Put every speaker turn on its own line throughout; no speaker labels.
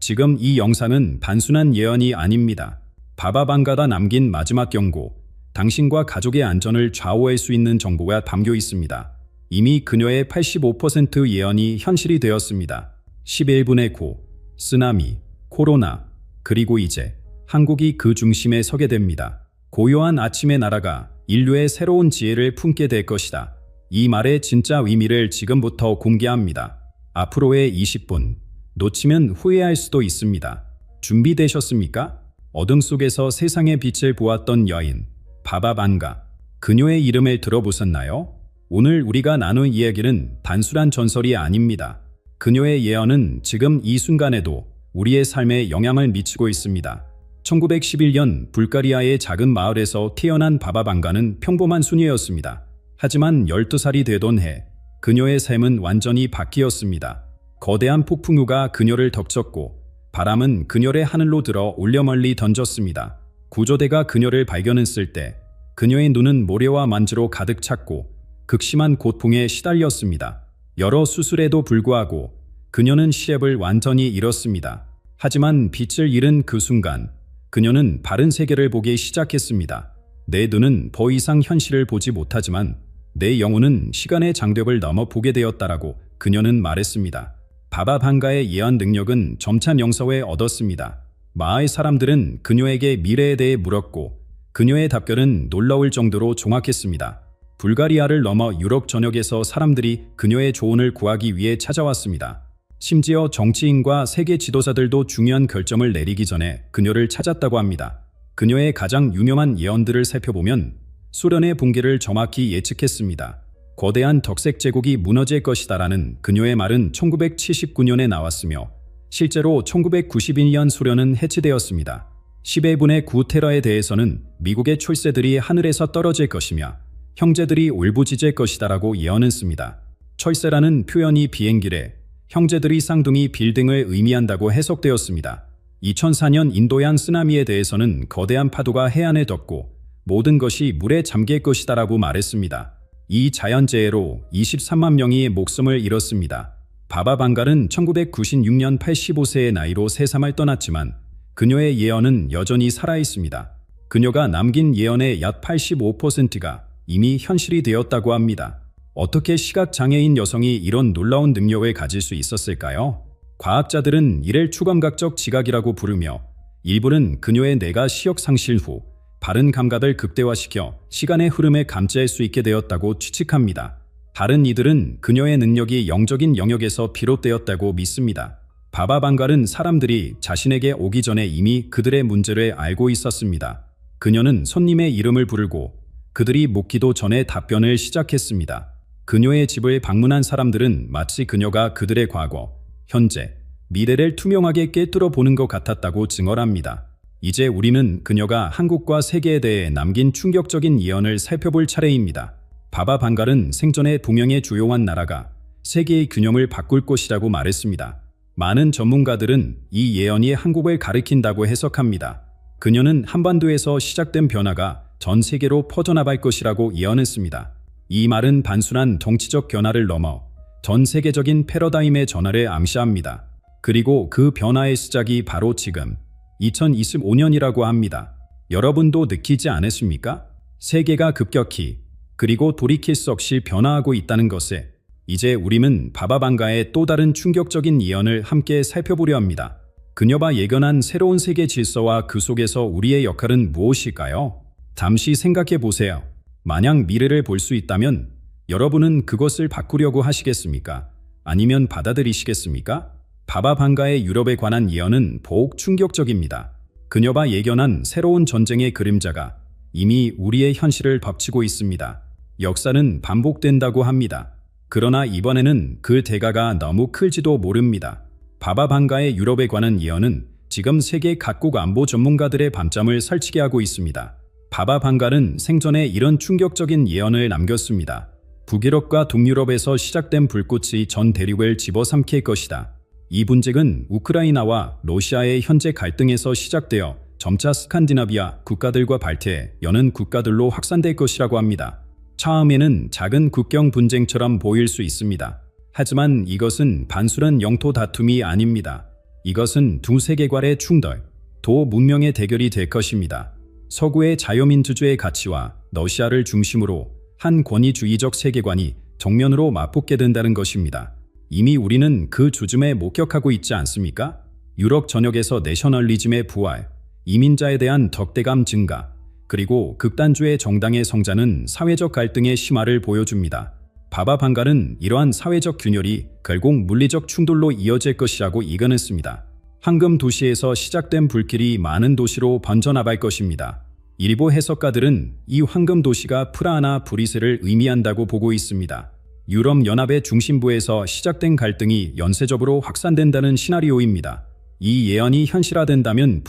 지금 이 영상은 단순한 예언이 아닙니다. 바바방가가 남긴 마지막 경고, 당신과 가족의 안전을 좌우할 수 있는 정보가 담겨 있습니다. 이미 그녀의 85% 예언이 현실이 되었습니다. 11분의 고, 쓰나미, 코로나, 그리고 이제 한국이 그 중심에 서게 됩니다. 고요한 아침의 나라가 인류의 새로운 지혜를 품게 될 것이다. 이 말의 진짜 의미를 지금부터 공개합니다. 앞으로의 20분, 놓치면 후회할 수도 있습니다. 준비되셨습니까? 어둠 속에서 세상의 빛을 보았던 여인, 바바방가. 그녀의 이름을 들어보셨나요? 오늘 우리가 나눌 이야기는 단순한 전설이 아닙니다. 그녀의 예언은 지금 이 순간에도 우리의 삶에 영향을 미치고 있습니다. 1911년 불가리아의 작은 마을에서 태어난 바바방가는 평범한 소녀였습니다. 하지만 12살이 되던 해, 그녀의 삶은 완전히 바뀌었습니다. 거대한 폭풍우가 그녀를 덮쳤고 바람은 그녀를 하늘로 들어 올려 멀리 던졌습니다. 구조대가 그녀를 발견했을 때 그녀의 눈은 모래와 먼지로 가득 찼고 극심한 고통에 시달렸습니다. 여러 수술에도 불구하고 그녀는 시력을 완전히 잃었습니다. 하지만 빛을 잃은 그 순간 그녀는 바른 세계를 보기 시작했습니다. 내 눈은 더 이상 현실을 보지 못하지만 내 영혼은 시간의 장벽을 넘어 보게 되었다라고 그녀는 말했습니다. 바바방가의 예언 능력은 점차 영성을 얻었습니다. 마을 사람들은 그녀에게 미래에 대해 물었고 그녀의 답변은 놀라울 정도로 정확했습니다. 불가리아를 넘어 유럽 전역에서 사람들이 그녀의 조언을 구하기 위해 찾아왔습니다. 심지어 정치인과 세계 지도자들도 중요한 결정을 내리기 전에 그녀를 찾았다고 합니다. 그녀의 가장 유명한 예언들을 살펴보면 소련의 붕괴를 정확히 예측했습니다. 거대한 덕색 제국이 무너질 것이다라는 그녀의 말은 1979년에 나왔으며 실제로 1992년 소련은 해체되었습니다. 11분의 9 테러에 대해서는 미국의 철새들이 하늘에서 떨어질 것이며 형제들이 울부짖을 것이다라고 예언했습니다. 철새라는 표현이 비행기래, 형제들이 쌍둥이 빌딩을 의미한다고 해석되었습니다. 2004년 인도양 쓰나미에 대해서는 거대한 파도가 해안에 덮고 모든 것이 물에 잠길 것이다라고 말했습니다. 이 자연재해로 23만 명이 목숨을 잃었습니다. 바바방가는 1996년 85세의 나이로 세상을 떠났지만 그녀의 예언은 여전히 살아있습니다. 그녀가 남긴 예언의 약 85%가 이미 현실이 되었다고 합니다. 어떻게 시각장애인 여성이 이런 놀라운 능력을 가질 수 있었을까요? 과학자들은 이를 추감각적 지각이라고 부르며 일부는 그녀의 뇌가 시력 상실 후 바른 감각을 극대화시켜 시간의 흐름을 감지할 수 있게 되었다고 추측합니다. 다른 이들은 그녀의 능력이 영적인 영역에서 비롯되었다고 믿습니다. 바바방가는 사람들이 자신에게 오기 전에 이미 그들의 문제를 알고 있었습니다. 그녀는 손님의 이름을 부르고 그들이 묻기도 전에 답변을 시작했습니다. 그녀의 집을 방문한 사람들은 마치 그녀가 그들의 과거, 현재, 미래를 투명하게 꿰뚫어 보는 것 같았다고 증언합니다. 이제 우리는 그녀가 한국과 세계에 대해 남긴 충격적인 예언을 살펴볼 차례입니다. 바바방가는 생전에 동양의 주요한 나라가 세계의 균형을 바꿀 것이라고 말했습니다. 많은 전문가들은 이 예언이 한국을 가리킨다고 해석합니다. 그녀는 한반도에서 시작된 변화가 전 세계로 퍼져나갈 것이라고 예언했습니다. 이 말은 단순한 정치적 변화를 넘어 전 세계적인 패러다임의 전환을 암시합니다. 그리고 그 변화의 시작이 바로 지금 2025년이라고 합니다. 여러분도 느끼지 않으십니까? 세계가 급격히 그리고 돌이킬 수 없이 변화하고 있다는 것에 이제 우리는 바바방가의 또 다른 충격적인 예언을 함께 살펴보려 합니다. 그녀가 예견한 새로운 세계 질서와 그 속에서 우리의 역할은 무엇일까요? 잠시 생각해 보세요. 만약 미래를 볼 수 있다면 여러분은 그것을 바꾸려고 하시겠습니까? 아니면 받아들이시겠습니까? 바바방가의 유럽에 관한 예언은 더욱 충격적입니다. 그녀가 예견한 새로운 전쟁의 그림자가 이미 우리의 현실을 덮치고 있습니다. 역사는 반복된다고 합니다. 그러나 이번에는 그 대가가 너무 클지도 모릅니다. 바바방가의 유럽에 관한 예언은 지금 세계 각국 안보 전문가들의 밤잠을 설치게 하고 있습니다. 바바방가는 생전에 이런 충격적인 예언을 남겼습니다. 북유럽과 동유럽에서 시작된 불꽃이 전 대륙을 집어삼킬 것이다. 이 분쟁은 우크라이나와 러시아의 현재 갈등에서 시작되어 점차 스칸디나비아 국가들과 발트해 여는 국가들로 확산될 것이라고 합니다. 처음에는 작은 국경 분쟁처럼 보일 수 있습니다. 하지만 이것은 단순한 영토 다툼이 아닙니다. 이것은 두 세계관의 충돌, 도 문명의 대결이 될 것입니다. 서구의 자유민주주의 가치와 러시아를 중심으로 한 권위주의적 세계관이 정면으로 맞붙게 된다는 것입니다. 이미 우리는 그 주춤에 목격하고 있지 않습니까? 유럽 전역에서 내셔널리즘의 부활, 이민자에 대한 적대감 증가, 그리고 극단주의 정당의 성장은 사회적 갈등의 심화를 보여줍니다. 바바 방갈은 이러한 사회적 균열이 결국 물리적 충돌로 이어질 것이라고 예견했습니다. 황금 도시에서 시작된 불길이 많은 도시로 번져나갈 것입니다. 일부 해석가들은 이 황금 도시가 프라하나 브뤼셀을 의미한다고 보고 있습니다. 유럽연합의 중심부에서 시작된 갈등이 연쇄적으로 확산된다는 시나리오입니다. 이 예언이 현실화된다면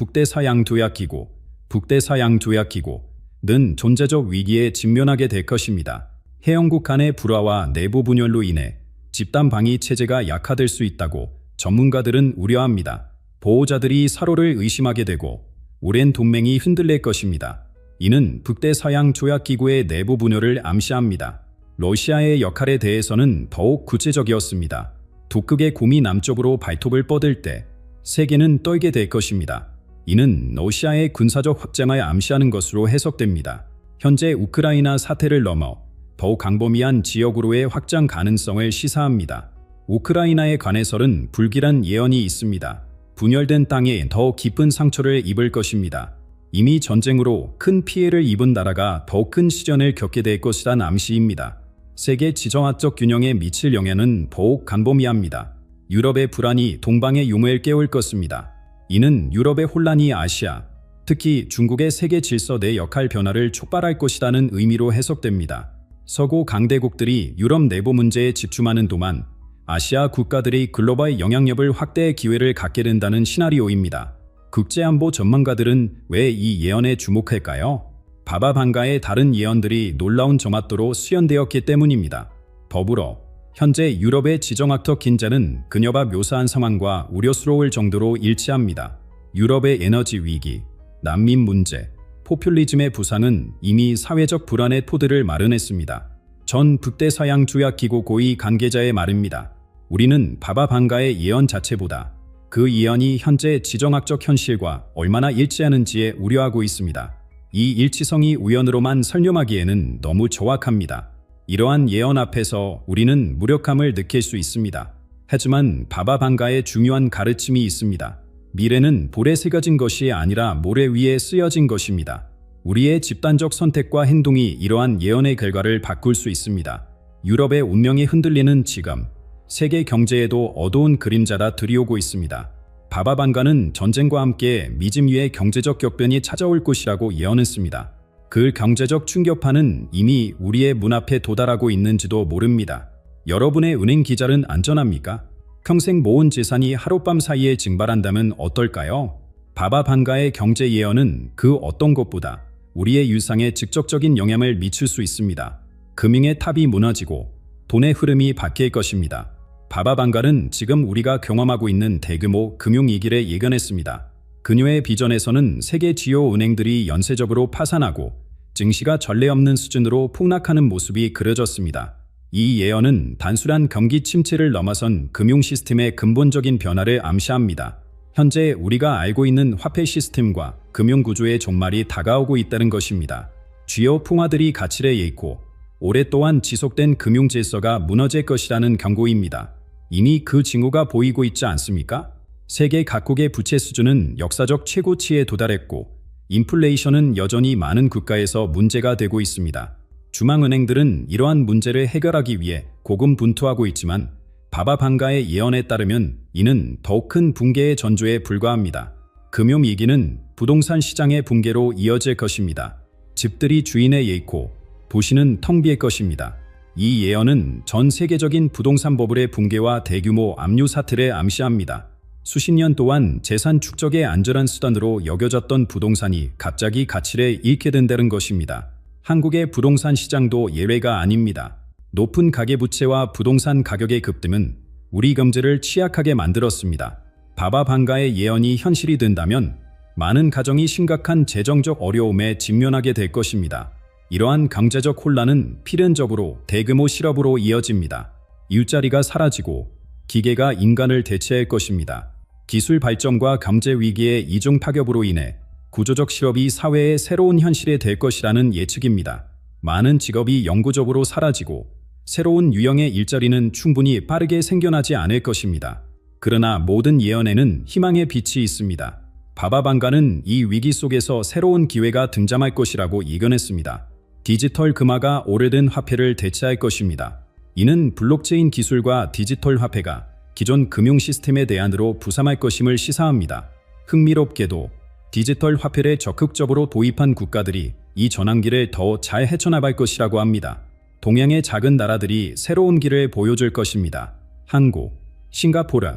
북대서양조약기구는 존재적 위기에 직면하게 될 것입니다. 회원국 간의 불화와 내부 분열로 인해 집단 방위 체제가 약화될 수 있다고 전문가들은 우려합니다. 보호자들이 서로를 의심하게 되고 오랜 동맹이 흔들릴 것입니다. 이는 북대서양조약기구의 내부 분열을 암시합니다. 러시아의 역할에 대해서는 더욱 구체적이었습니다. 북극의 곰이 남쪽으로 발톱을 뻗을 때 세계는 떨게 될 것입니다. 이는 러시아의 군사적 확장을 암시하는 것으로 해석됩니다. 현재 우크라이나 사태를 넘어 더욱 광범위한 지역으로의 확장 가능성을 시사합니다. 우크라이나에 관해서는 불길한 예언이 있습니다. 분열된 땅에 더 깊은 상처를 입을 것입니다. 이미 전쟁으로 큰 피해를 입은 나라가 더 큰 시련을 겪게 될 것이란 암시입니다. 세계 지정학적 균형에 미칠 영향은 더욱 광범위합니다. 유럽의 불안이 동방의 용을 깨울 것입니다. 이는 유럽의 혼란이 아시아, 특히 중국의 세계 질서 내 역할 변화를 촉발할 것이라는 의미로 해석됩니다. 서구 강대국들이 유럽 내부 문제에 집중하는 동안 아시아 국가들이 글로벌 영향력을 확대의 기회를 갖게 된다는 시나리오입니다. 국제안보 전문가들은 왜 이 예언에 주목할까요? 바바 방가의 다른 예언들이 놀라운 정확도로 수연되었기 때문입니다. 더불어 현재 유럽의 지정학적 긴장은 그녀가 묘사한 상황과 우려스러울 정도로 일치합니다. 유럽의 에너지 위기, 난민 문제, 포퓰리즘의 부상은 이미 사회적 불안의 토대를 마련했습니다. 전 북대서양조약기구 고위 관계자의 말입니다. 우리는 바바 방가의 예언 자체보다 그 예언이 현재 지정학적 현실과 얼마나 일치하는지에 우려하고 있습니다. 이 일치성이 우연으로만 설명하기에는 너무 정확합니다. 이러한 예언 앞에서 우리는 무력함을 느낄 수 있습니다. 하지만 바바 방가의 중요한 가르침이 있습니다. 미래는 볼에 새겨진 것이 아니라 모래 위에 쓰여진 것입니다. 우리의 집단적 선택과 행동이 이러한 예언의 결과를 바꿀 수 있습니다. 유럽의 운명이 흔들리는 지금, 세계 경제에도 어두운 그림자가 들이오고 있습니다. 바바 방가는 전쟁과 함께 미짐 위에 경제적 격변이 찾아올 것이라고 예언했습니다. 그 경제적 충격파는 이미 우리의 문 앞에 도달하고 있는지도 모릅니다. 여러분의 은행 기절은 안전합니까? 평생 모은 재산이 하룻밤 사이에 증발한다면 어떨까요? 바바 방가의 경제 예언은 그 어떤 것보다 우리의 일상에 직접적인 영향을 미칠 수 있습니다. 금융의 탑이 무너지고 돈의 흐름이 바뀔 것입니다. 바바 방갈은 지금 우리가 경험하고 있는 대규모 금융위기를 예견했습니다. 그녀의 비전에서는 세계 주요 은행들이 연쇄적으로 파산하고 증시가 전례 없는 수준으로 폭락하는 모습이 그려졌습니다. 이 예언은 단순한 경기 침체를 넘어선 금융 시스템의 근본적인 변화를 암시합니다. 현재 우리가 알고 있는 화폐 시스템과 금융 구조의 종말이 다가오고 있다는 것입니다. 주요 풍화들이 가치를 잃고 오랫동안 지속된 금융 질서가 무너질 것이라는 경고입니다. 이미 그 징후가 보이고 있지 않습니까? 세계 각국의 부채 수준은 역사적 최고치에 도달했고 인플레이션은 여전히 많은 국가에서 문제가 되고 있습니다. 중앙은행들은 이러한 문제를 해결하기 위해 고군분투하고 있지만 바바 방가의 예언에 따르면 이는 더욱 큰 붕괴의 전조에 불과합니다. 금융위기는 부동산 시장의 붕괴로 이어질 것입니다. 집들이 주인에 잃고 도시는 텅 비일 것입니다. 이 예언은 전 세계적인 부동산 버블의 붕괴와 대규모 압류 사태를 암시합니다. 수십 년 동안 재산 축적의 안전한 수단으로 여겨졌던 부동산이 갑자기 가치를 잃게 된다는 것입니다. 한국의 부동산 시장도 예외가 아닙니다. 높은 가계부채와 부동산 가격의 급등은 우리 경제를 취약하게 만들었습니다. 바바 방가의 예언이 현실이 된다면 많은 가정이 심각한 재정적 어려움에 직면하게 될 것입니다. 이러한 경제적 혼란은 필연적으로 대규모 실업으로 이어집니다. 일자리가 사라지고 기계가 인간을 대체할 것입니다. 기술 발전과 경제 위기의 이중 타격으로 인해 구조적 실업이 사회의 새로운 현실이 될 것이라는 예측입니다. 많은 직업이 영구적으로 사라지고 새로운 유형의 일자리는 충분히 빠르게 생겨나지 않을 것입니다. 그러나 모든 예언에는 희망의 빛이 있습니다. 바바방가는 이 위기 속에서 새로운 기회가 등장할 것이라고 예견했습니다. 디지털 금화가 오래된 화폐를 대체할 것입니다. 이는 블록체인 기술과 디지털 화폐가 기존 금융 시스템의 대안으로 부상할 것임을 시사합니다. 흥미롭게도 디지털 화폐를 적극적으로 도입한 국가들이 이 전환기를 더 잘 헤쳐나갈 것이라고 합니다. 동양의 작은 나라들이 새로운 길을 보여줄 것입니다. 한국, 싱가포르,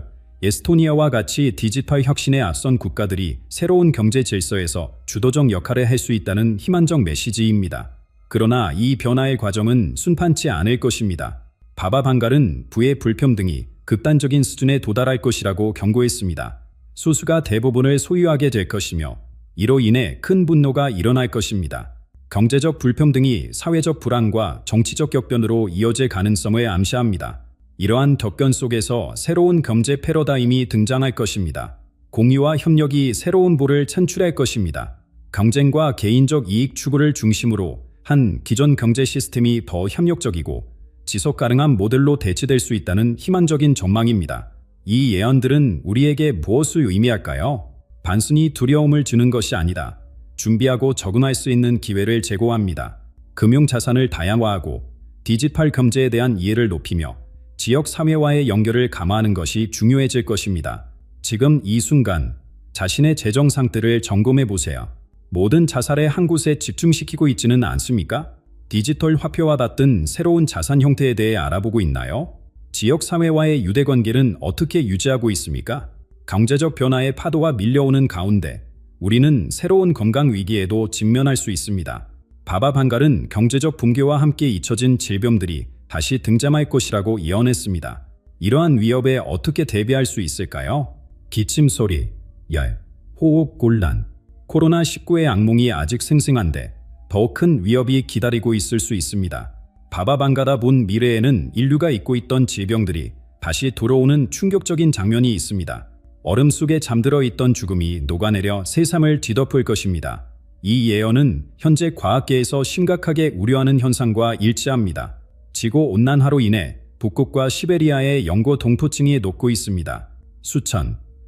에스토니아와 같이 디지털 혁신에 앞선 국가들이 새로운 경제 질서에서 주도적 역할을 할 수 있다는 희망적 메시지입니다. 그러나 이 변화의 과정은 순탄치 않을 것입니다. 바바방갈은 부의 불평등이 극단적인 수준에 도달할 것이라고 경고했습니다. 소수가 대부분을 소유하게 될 것이며 이로 인해 큰 분노가 일어날 것입니다. 경제적 불평등이 사회적 불안과 정치적 격변으로 이어질 가능성을 암시합니다. 이러한 격변 속에서 새로운 경제 패러다임이 등장할 것입니다. 공유와 협력이 새로운 부를 창출할 것입니다. 경쟁과 개인적 이익 추구를 중심으로 한 기존 경제 시스템이 더 협력적이고 지속 가능한 모델로 대체될 수 있다는 희망적인 전망입니다. 이 예언들은 우리에게 무엇을 의미할까요? 단순히 두려움을 주는 것이 아니다. 준비하고 적응할 수 있는 기회를 제공합니다. 금융 자산을 다양화하고 디지털 경제에 대한 이해를 높이며 지역 사회와의 연결을 강화하는 것이 중요해질 것입니다. 지금 이 순간 자신의 재정 상태를 점검해 보세요. 모든 자산을 한 곳에 집중시키고 있지는 않습니까? 디지털 화폐와 같은 새로운 자산 형태에 대해 알아보고 있나요? 지역 사회와의 유대관계는 어떻게 유지하고 있습니까? 경제적 변화의 파도가 밀려오는 가운데 우리는 새로운 건강 위기에도 직면할 수 있습니다. 바바방갈은 경제적 붕괴와 함께 잊혀진 질병들이 다시 등장할 것이라고 예언했습니다. 이러한 위협에 어떻게 대비할 수 있을까요? 기침 소리, 열, 호흡 곤란, 코로나19의 악몽이 아직 생생한데 더 큰 위협이 기다리고 있을 수 있습니다. 바바방가다 본 미래에는 인류가 잊고 있던 질병들이 다시 돌아오는 충격적인 장면이 있습니다. 얼음 속에 잠들어 있던 죽음이 녹아내려 세상을 뒤덮을 것입니다. 이 예언은 현재 과학계에서 심각하게 우려하는 현상과 일치합니다. 지구온난화로 인해 북극과 시베리아의 영구 동토층이 녹고 있습니다.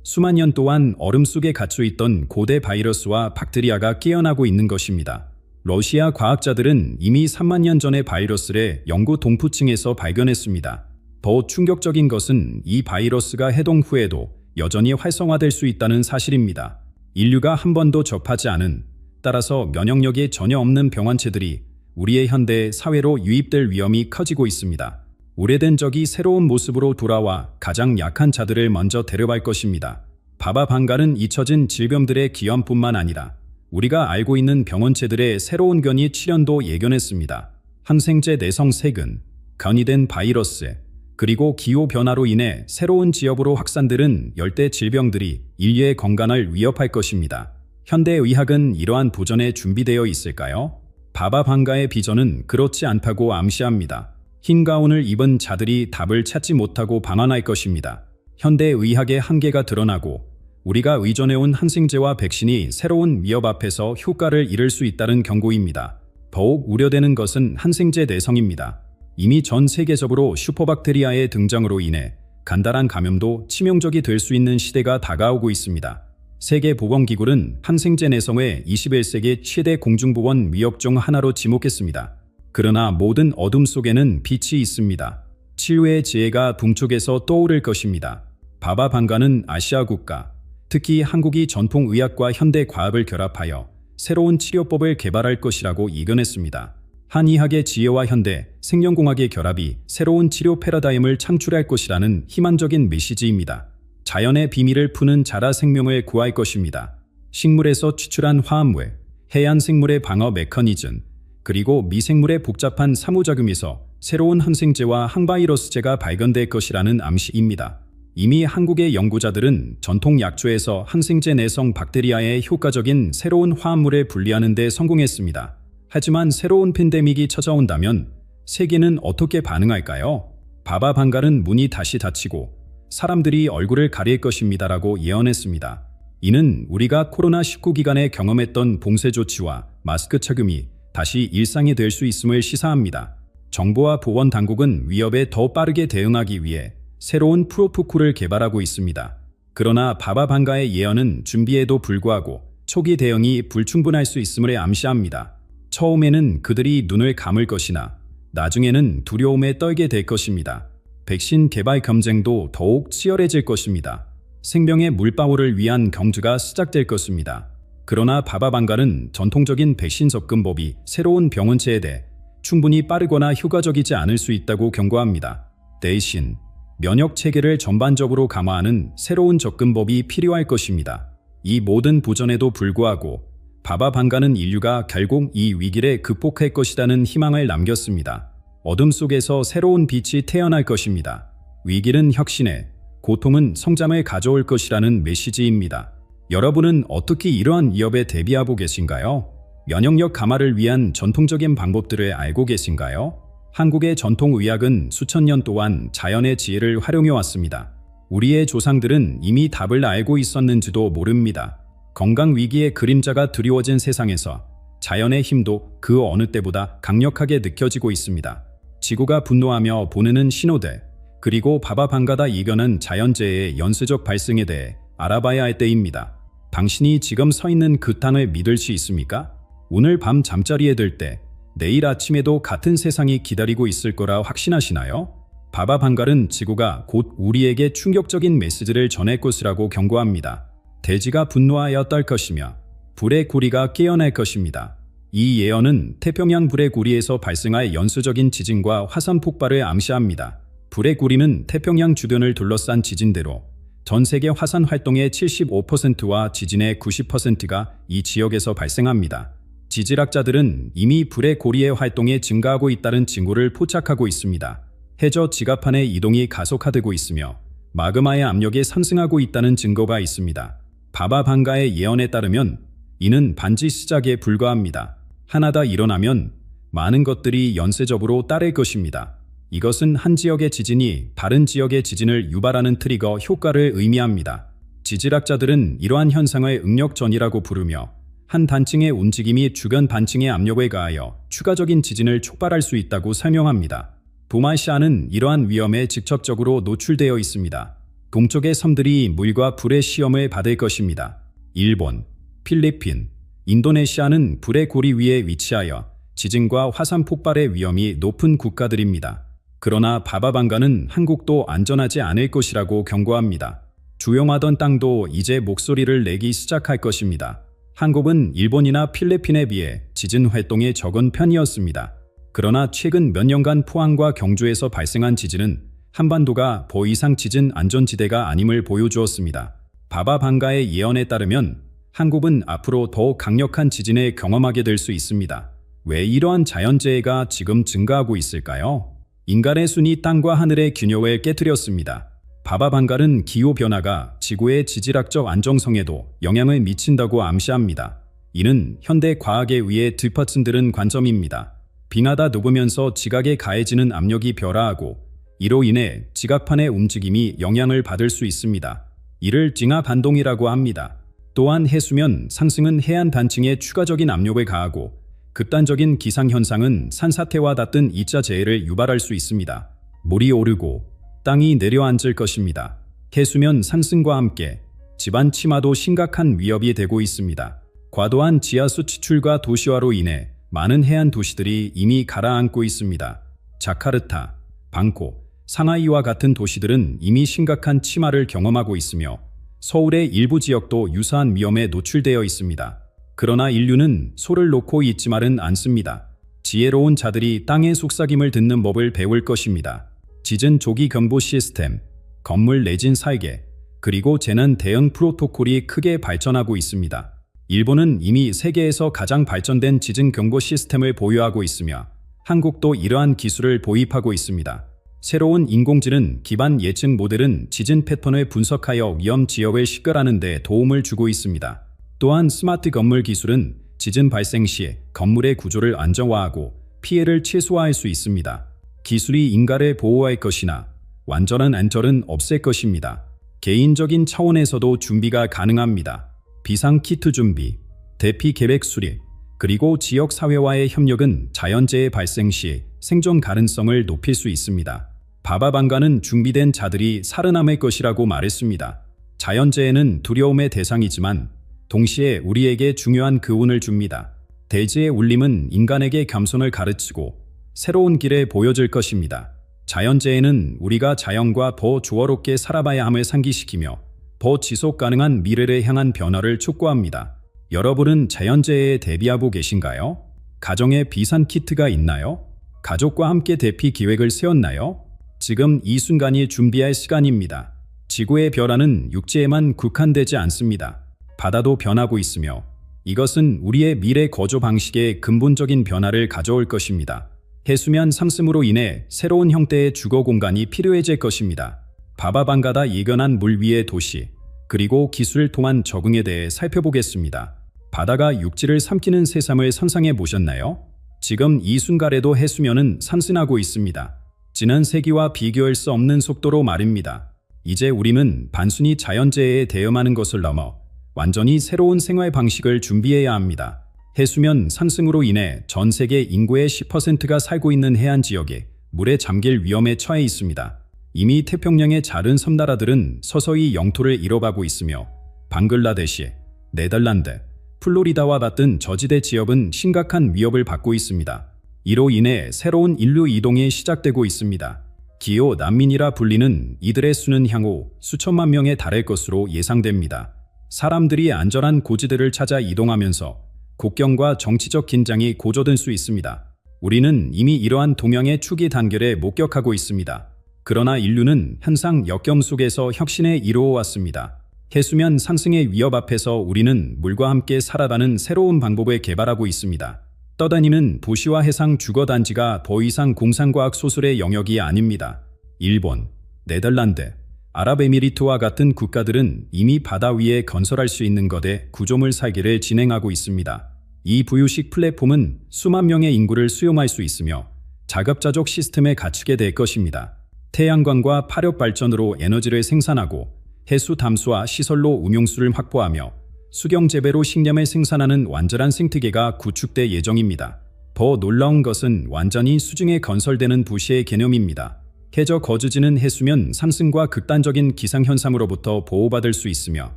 수만 년 동안 얼음 속에 갇혀있던 고대 바이러스와 박테리아가 깨어나고 있는 것입니다. 러시아 과학자들은 이미 3만 년 전의 바이러스를 영구 동토층에서 발견했습니다. 더 충격적인 것은 이 바이러스가 해동 후에도 여전히 활성화될 수 있다는 사실입니다. 인류가 한 번도 접하지 않은, 따라서 면역력이 전혀 없는 병원체들이 우리의 현대 사회로 유입될 위험이 커지고 있습니다. 오래된 적이 새로운 모습으로 돌아와 가장 약한 자들을 먼저 데려갈 것입니다. 바바방갈은 잊혀진 질병들의 기원뿐만 아니라 우리가 알고 있는 병원체들의 새로운 변이 출현도 예견했습니다. 항생제 내성 세균, 변이된 바이러스, 그리고 기후변화로 인해 새로운 지역으로 확산되는 열대 질병들이 인류의 건강을 위협할 것입니다. 현대의학은 이러한 도전에 준비되어 있을까요? 바바방가의 비전은 그렇지 않다고 암시합니다. 흰 가운을 입은 자들이 답을 찾지 못하고 방황할 것입니다. 현대의학의 한계가 드러나고 우리가 의존해온 항생제와 백신이 새로운 위협 앞에서 효과를 잃을 수 있다는 경고입니다. 더욱 우려되는 것은 항생제 내성입니다. 이미 전 세계적으로 슈퍼박테리아의 등장으로 인해 간단한 감염도 치명적이 될 수 있는 시대가 다가오고 있습니다. 세계보건기구는 항생제 내성을 21세기 최대 공중보건 위협 중 하나로 지목했습니다. 그러나 모든 어둠 속에는 빛이 있습니다. 치유의 지혜가 동쪽에서 떠오를 것입니다. 바바방가는 아시아 국가, 특히 한국이 전통의학과 현대과학을 결합하여 새로운 치료법을 개발할 것이라고 예견했습니다. 한의학의 지혜와 현대 생명공학의 결합이 새로운 치료 패러다임을 창출할 것이라는 희망적인 메시지입니다. 자연의 비밀을 푸는 자라 생명을 구할 것입니다. 식물에서 추출한 화합물, 해양 생물의 방어 메커니즘, 그리고 미생물의 복잡한 상호작용에서 새로운 항생제와 항바이러스제가 발견될 것이라는 암시입니다. 이미 한국의 연구자들은 전통 약초에서 항생제 내성 박테리아의 효과적인 새로운 화합물을 분리하는 데 성공했습니다. 하지만 새로운 팬데믹이 찾아온다면 세계는 어떻게 반응할까요? 바바방갈은 문이 다시 닫히고 사람들이 얼굴을 가릴 것입니다라고 예언했습니다. 이는 우리가 코로나19 기간에 경험했던 봉쇄 조치와 마스크 착용이 다시 일상이 될 수 있음을 시사합니다. 정부와 보건 당국은 위협에 더 빠르게 대응하기 위해 새로운 프로토콜을 개발하고 있습니다. 그러나 바바방가의 예언은 준비에도 불구하고 초기 대응이 불충분할 수 있음을 암시합니다. 처음에는 그들이 눈을 감을 것이나 나중에는 두려움에 떨게 될 것입니다. 백신 개발 경쟁도 더욱 치열해질 것입니다. 생명의 물방울을 위한 경주가 시작될 것입니다. 그러나 바바방가는 전통적인 백신 접근법이 새로운 병원체에 대해 충분히 빠르거나 효과적이지 않을 수 있다고 경고합니다. 대신 면역 체계를 전반적으로 강화하는 새로운 접근법이 필요할 것입니다. 이 모든 보전에도 불구하고 바바방가는 인류가 결국 이 위기를 극복할 것이라는 희망을 남겼습니다. 어둠 속에서 새로운 빛이 태어날 것입니다. 위기는 혁신에, 고통은 성장을 가져올 것이라는 메시지입니다. 여러분은 어떻게 이러한 위협에 대비하고 계신가요? 면역력 강화를 위한 전통적인 방법들을 알고 계신가요? 한국의 전통 의학은 수천 년 동안 자연의 지혜를 활용해 왔습니다. 우리의 조상들은 이미 답을 알고 있었는지도 모릅니다. 건강 위기의 그림자가 드리워진 세상에서 자연의 힘도 그 어느 때보다 강력하게 느껴지고 있습니다. 지구가 분노하며 보내는 신호들, 그리고 바바방가가 이겨낸 자연재해의 연쇄적 발생에 대해 알아봐야 할 때입니다. 당신이 지금 서 있는 그 땅을 믿을 수 있습니까? 오늘 밤 잠자리에 들 때 내일 아침에도 같은 세상이 기다리고 있을 거라 확신하시나요? 바바방갈은 지구가 곧 우리에게 충격적인 메시지를 전할 것이라고 경고합니다. 대지가 분노하여 떨 것이며 불의 고리가 깨어날 것입니다. 이 예언은 태평양 불의 고리에서 발생할 연쇄적인 지진과 화산 폭발을 암시합니다. 불의 고리는 태평양 주변을 둘러싼 지진대로 전 세계 화산 활동의 75%와 지진의 90%가 이 지역에서 발생합니다. 지질학자들은 이미 불의 고리의 활동이 증가하고 있다는 징후를 포착하고 있습니다. 해저 지가판의 이동이 가속화되고 있으며 마그마의 압력이 상승하고 있다는 증거가 있습니다. 바바방가의 예언에 따르면 이는 반지 시작에 불과합니다. 하나 더 일어나면 많은 것들이 연쇄적으로 따를 것입니다. 이것은 한 지역의 지진이 다른 지역의 지진을 유발하는 트리거 효과를 의미합니다. 지질학자들은 이러한 현상을 응력전이라고 부르며 한 단층의 움직임이 주변 단층의 압력에 가하여 추가적인 지진을 촉발할 수 있다고 설명합니다. 북아시아는 이러한 위험에 직접적으로 노출되어 있습니다. 동쪽의 섬들이 물과 불의 시험을 받을 것입니다. 일본, 필리핀, 인도네시아는 불의 고리 위에 위치하여 지진과 화산 폭발의 위험이 높은 국가들입니다. 그러나 바바방가는 한국도 안전하지 않을 것이라고 경고합니다. 조용하던 땅도 이제 목소리를 내기 시작할 것입니다. 한국은 일본이나 필리핀에 비해 지진 활동이 적은 편이었습니다. 그러나 최근 몇 년간 포항과 경주에서 발생한 지진은 한반도가 더 이상 지진 안전지대가 아님을 보여주었습니다. 바바방가의 예언에 따르면 한국은 앞으로 더 강력한 지진을 경험하게 될 수 있습니다. 왜 이러한 자연재해가 지금 증가하고 있을까요? 인간의 순이 땅과 하늘의 균형을 깨뜨렸습니다. 바바방갈은 기후변화가 지구의 지질학적 안정성에도 영향을 미친다고 암시합니다. 이는 현대 과학에 의해 뒷받침되는 관점입니다. 빙하가 녹으면서 지각에 가해지는 압력이 벼라하고 이로 인해 지각판의 움직임이 영향을 받을 수 있습니다. 이를 징하 반동이라고 합니다. 또한 해수면 상승은 해안 단층에 추가적인 압력을 가하고 극단적인 기상현상은 산사태와 같은 2차 재해를 유발할 수 있습니다. 물이 오르고 땅이 내려앉을 것입니다. 해수면 상승과 함께 지반 침하도 심각한 위협이 되고 있습니다. 과도한 지하수 추출과 도시화로 인해 많은 해안 도시들이 이미 가라앉고 있습니다. 자카르타, 방콕, 상하이와 같은 도시들은 이미 심각한 침하를 경험하고 있으며 서울의 일부 지역도 유사한 위험에 노출되어 있습니다. 그러나 인류는 소를 놓고 있지만은 않습니다. 지혜로운 자들이 땅의 속삭임을 듣는 법을 배울 것입니다. 지진 조기 경보 시스템, 건물 내진 설계, 그리고 재난 대응 프로토콜이 크게 발전하고 있습니다. 일본은 이미 세계에서 가장 발전된 지진 경보 시스템을 보유하고 있으며 한국도 이러한 기술을 도입하고 있습니다. 새로운 인공지능 기반 예측 모델은 지진 패턴을 분석하여 위험 지역을 식별하는 데 도움을 주고 있습니다. 또한 스마트 건물 기술은 지진 발생 시 건물의 구조를 안정화하고 피해를 최소화할 수 있습니다. 기술이 인간을 보호할 것이나 완전한 안전은 없을 것입니다. 개인적인 차원에서도 준비가 가능합니다. 비상키트 준비, 대피 계획 수립, 그리고 지역사회와의 협력은 자연재해 발생 시 생존 가능성을 높일 수 있습니다. 바바방가는 준비된 자들이 살아남을 것이라고 말했습니다. 자연재해는 두려움의 대상이지만 동시에 우리에게 중요한 교훈을 줍니다. 대지의 울림은 인간에게 겸손을 가르치고 새로운 길을 보여줄 것입니다. 자연재해는 우리가 자연과 더 조화롭게 살아봐야 함을 상기시키며 더 지속 가능한 미래를 향한 변화를 촉구합니다. 여러분은 자연재해에 대비하고 계신가요? 가정에 비상키트가 있나요? 가족과 함께 대피 계획을 세웠나요? 지금 이 순간이 준비할 시간입니다. 지구의 변화는 육지에만 국한되지 않습니다. 바다도 변하고 있으며 이것은 우리의 미래 거주 방식에 근본적인 변화를 가져올 것입니다. 해수면 상승으로 인해 새로운 형태의 주거 공간이 필요해질 것입니다. 바바방가다 예견한 물 위의 도시, 그리고 기술을 통한 적응에 대해 살펴보겠습니다. 바다가 육지를 삼키는 세상을 상상해 보셨나요? 지금 이 순간에도 해수면은 상승하고 있습니다. 지난 세기와 비교할 수 없는 속도로 말입니다. 이제 우리는 단순히 자연재해에 대응하는 것을 넘어 완전히 새로운 생활 방식을 준비해야 합니다. 해수면 상승으로 인해 전 세계 인구의 10%가 살고 있는 해안 지역에 물에 잠길 위험에 처해 있습니다. 이미 태평양의 작은 섬나라들은 서서히 영토를 잃어가고 있으며 방글라데시, 네덜란드, 플로리다와 같은 저지대 지역은 심각한 위협을 받고 있습니다. 이로 인해 새로운 인류 이동이 시작되고 있습니다. 기후 난민이라 불리는 이들의 수는 향후 수천만 명에 달할 것으로 예상됩니다. 사람들이 안전한 고지대를 찾아 이동하면서 국경과 정치적 긴장이 고조될 수 있습니다. 우리는 이미 이러한 동향의 초기 단계를 목격하고 있습니다. 그러나 인류는 항상 역경 속에서 혁신에 이루어왔습니다. 해수면 상승의 위협 앞에서 우리는 물과 함께 살아가는 새로운 방법을 개발하고 있습니다. 떠다니는 도시와 해상 주거단지가 더 이상 공상과학 소설의 영역이 아닙니다. 일본, 네덜란드, 아랍에미리트와 같은 국가들은 이미 바다 위에 건설할 수 있는 것에 구조물 설계를 진행하고 있습니다. 이 부유식 플랫폼은 수만 명의 인구를 수용할 수 있으며 자급자족 시스템에 갖추게 될 것입니다. 태양광과 화력 발전으로 에너지를 생산하고 해수 담수화 시설로 음용수를 확보하며 수경 재배로 식량을 생산하는 완전한 생태계가 구축될 예정입니다. 더 놀라운 것은 완전히 수중에 건설되는 도시의 개념입니다. 해저 거주지는 해수면 상승과 극단적인 기상현상으로부터 보호받을 수 있으며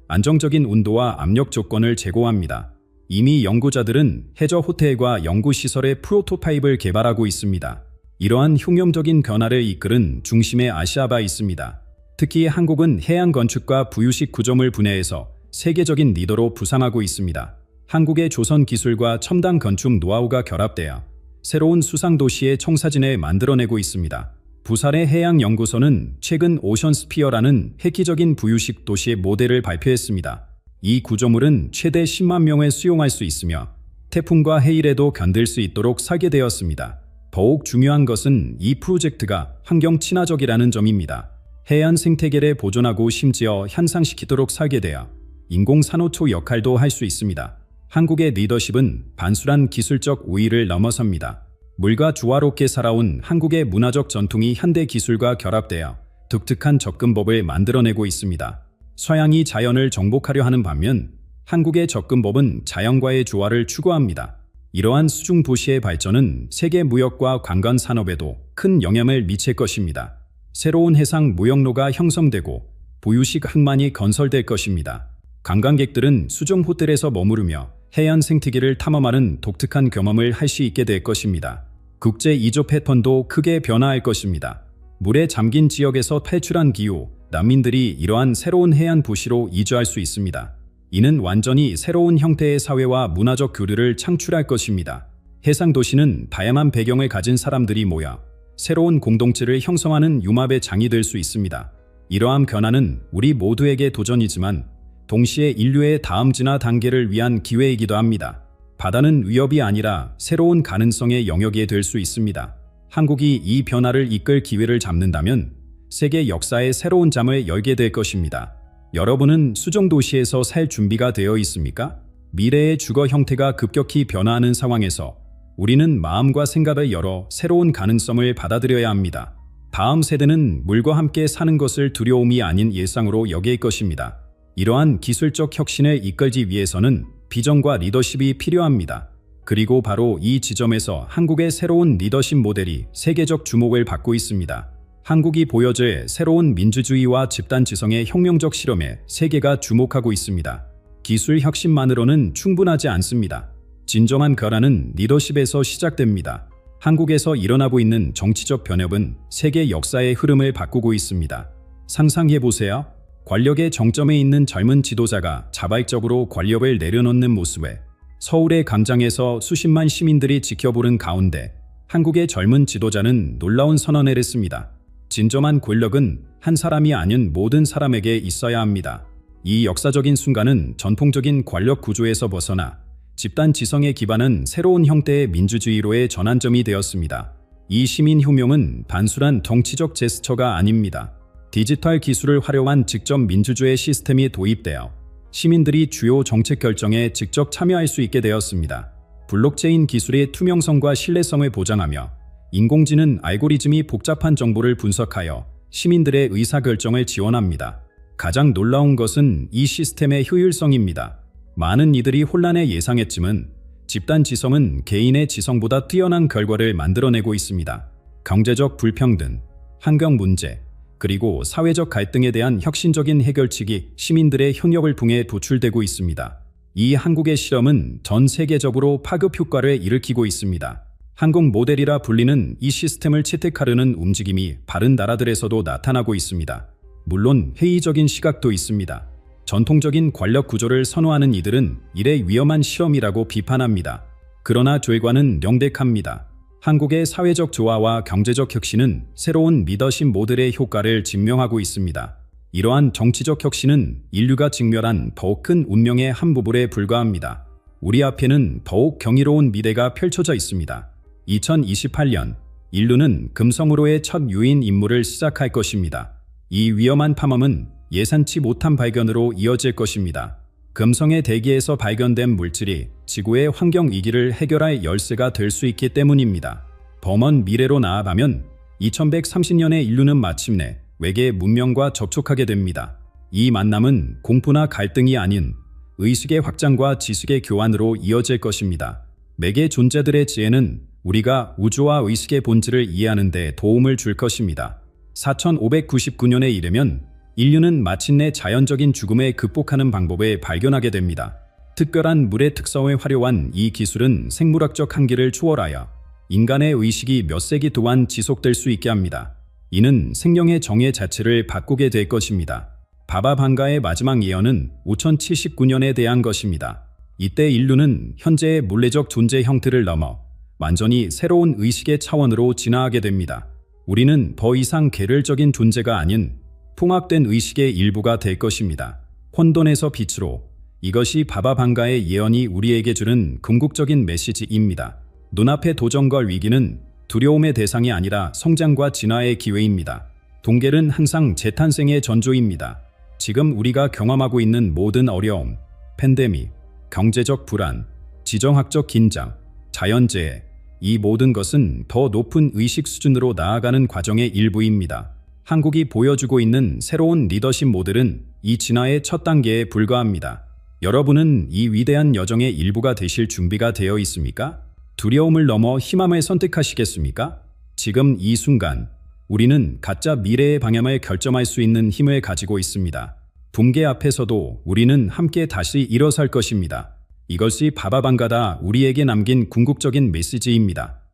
안정적인 온도와 압력 조건을 제공합니다. 이미 연구자들은 해저 호텔과 연구시설의 프로토타입을 개발하고 있습니다. 이러한 흉념적인 변화를 이끌은 중심에 아시아가 있습니다. 특히 한국은 해양 건축과 부유식 구조물 분야에서 세계적인 리더로 부상하고 있습니다. 한국의 조선 기술과 첨단 건축 노하우가 결합되어 새로운 수상도시의 청사진을 만들어내고 있습니다. 부산의 해양연구소는 최근 오션스피어라는 획기적인 부유식 도시의 모델을 발표했습니다. 이 구조물은 최대 10만 명을 수용할 수 있으며 태풍과 해일에도 견딜 수 있도록 설계되었습니다. 더욱 중요한 것은 이 프로젝트가 환경 친화적이라는 점입니다. 해안 생태계를 보존하고 심지어 향상시키도록 설계되어 인공산호초 역할도 할 수 있습니다. 한국의 리더십은 단순한 기술적 우위를 넘어섭니다. 물과 조화롭게 살아온 한국의 문화적 전통이 현대 기술과 결합되어 독특한 접근법을 만들어내고 있습니다. 서양이 자연을 정복하려 하는 반면 한국의 접근법은 자연과의 조화를 추구합니다. 이러한 수중 도시의 발전은 세계 무역과 관광 산업에도 큰 영향을 미칠 것입니다. 새로운 해상 무역로가 형성되고 부유식 항만이 건설될 것입니다. 관광객들은 수중 호텔에서 머무르며 해안 생태계를 탐험하는 독특한 경험을 할 수 있게 될 것입니다. 국제 이주 패턴도 크게 변화할 것입니다. 물에 잠긴 지역에서 탈출한 기후, 난민들이 이러한 새로운 해안 도시로 이주할 수 있습니다. 이는 완전히 새로운 형태의 사회와 문화적 교류를 창출할 것입니다. 해상 도시는 다양한 배경을 가진 사람들이 모여 새로운 공동체를 형성하는 융합의 장이 될 수 있습니다. 이러한 변화는 우리 모두에게 도전이지만 동시에 인류의 다음 진화 단계를 위한 기회이기도 합니다. 바다는 위협이 아니라 새로운 가능성의 영역이 될 수 있습니다. 한국이 이 변화를 이끌 기회를 잡는다면 세계 역사의 새로운 장을 열게 될 것입니다. 여러분은 수중 도시에서 살 준비가 되어 있습니까? 미래의 주거 형태가 급격히 변화하는 상황에서 우리는 마음과 생각을 열어 새로운 가능성을 받아들여야 합니다. 다음 세대는 물과 함께 사는 것을 두려움이 아닌 일상으로 여길 것입니다. 이러한 기술적 혁신을 이끌기 위해서는 비전과 리더십이 필요합니다. 그리고 바로 이 지점에서 한국의 새로운 리더십 모델이 세계적 주목을 받고 있습니다. 한국이 보여줄 새로운 민주주의와 집단 지성의 혁명적 실험에 세계가 주목하고 있습니다. 기술 혁신만으로는 충분하지 않습니다. 진정한 변화는 리더십에서 시작됩니다. 한국에서 일어나고 있는 정치적 변혁은 세계 역사의 흐름을 바꾸고 있습니다. 상상해보세요. 권력의 정점에 있는 젊은 지도자가 자발적으로 권력을 내려놓는 모습에 서울의 광장에서 수십만 시민들이 지켜보는 가운데 한국의 젊은 지도자는 놀라운 선언을 했습니다. 진정한 권력은 한 사람이 아닌 모든 사람에게 있어야 합니다. 이 역사적인 순간은 전통적인 권력 구조에서 벗어나 집단 지성에 기반한 새로운 형태의 민주주의로의 전환점이 되었습니다. 이 시민혁명은 단순한 정치적 제스처가 아닙니다. 디지털 기술을 활용한 직접 민주주의 시스템이 도입되어 시민들이 주요 정책 결정에 직접 참여할 수 있게 되었습니다. 블록체인 기술의 투명성과 신뢰성을 보장하며 인공지능 알고리즘이 복잡한 정보를 분석하여 시민들의 의사결정을 지원합니다. 가장 놀라운 것은 이 시스템의 효율성입니다. 많은 이들이 혼란에 예상했지만 집단 지성은 개인의 지성보다 뛰어난 결과를 만들어내고 있습니다. 경제적 불평등, 환경 문제, 그리고 사회적 갈등에 대한 혁신적인 해결책이 시민들의 협력을 통해 도출되고 있습니다. 이 한국의 실험은 전 세계적으로 파급 효과를 일으키고 있습니다. 한국 모델이라 불리는 이 시스템을 채택하려는 움직임이 다른 나라들에서도 나타나고 있습니다. 물론 회의적인 시각도 있습니다. 전통적인 권력 구조를 선호하는 이들은 이래 위험한 실험이라고 비판합니다. 그러나 결과는 명백합니다. 한국의 사회적 조화와 경제적 혁신은 새로운 리더십 모델의 효과를 증명하고 있습니다. 이러한 정치적 혁신은 인류가 직면한 더욱 큰 운명의 한 부분에 불과합니다. 우리 앞에는 더욱 경이로운 미래가 펼쳐져 있습니다. 2028년, 인류는 금성으로의 첫 유인 임무를 시작할 것입니다. 이 위험한 탐험은 예상치 못한 발견으로 이어질 것입니다. 금성의 대기에서 발견된 물질이 지구의 환경 위기를 해결할 열쇠가 될 수 있기 때문입니다. 범원 미래로 나아가면 2130년에 인류는 마침내 외계 문명과 접촉하게 됩니다. 이 만남은 공포나 갈등이 아닌 의식의 확장과 지식의 교환으로 이어질 것입니다. 매개 존재들의 지혜는 우리가 우주와 의식의 본질을 이해하는 데 도움을 줄 것입니다. 4599년에 이르면 인류는 마침내 자연적인 죽음을 극복하는 방법을 발견하게 됩니다. 특별한 물의 특성을 활용한 이 기술은 생물학적 한계를 초월하여 인간의 의식이 몇 세기 동안 지속될 수 있게 합니다. 이는 생명의 정의 자체를 바꾸게 될 것입니다. 바바방가의 마지막 예언은 5079년에 대한 것입니다. 이때 인류는 현재의 물리적 존재 형태를 넘어 완전히 새로운 의식의 차원으로 진화하게 됩니다. 우리는 더 이상 계렬적인 존재가 아닌 통합된 의식의 일부가 될 것입니다. 혼돈에서 빛으로. 이것이 바바방가의 예언이 우리에게 주는 궁극적인 메시지입니다. 눈앞의 도전과 위기는 두려움의 대상이 아니라 성장과 진화의 기회입니다. 동결은 항상 재탄생의 전조입니다. 지금 우리가 경험하고 있는 모든 어려움, 팬데믹, 경제적 불안, 지정학적 긴장, 자연재해, 이 모든 것은 더 높은 의식 수준으로 나아가는 과정의 일부입니다. 한국이 보여주고 있는 새로운 리더십 모델은 이 진화의 첫 단계에 불과합니다. 여러분은 이 위대한 여정의 일부가 되실 준비가 되어 있습니까? 두려움을 넘어 희망을 선택하시겠습니까? 지금 이 순간, 우리는 가짜 미래의 방향을 결정할 수 있는 힘을 가지고 있습니다. 붕괴 앞에서도 우리는 함께 다시 일어설 것입니다. 이것이 바바방가가 우리에게 남긴 궁극적인 메시지입니다.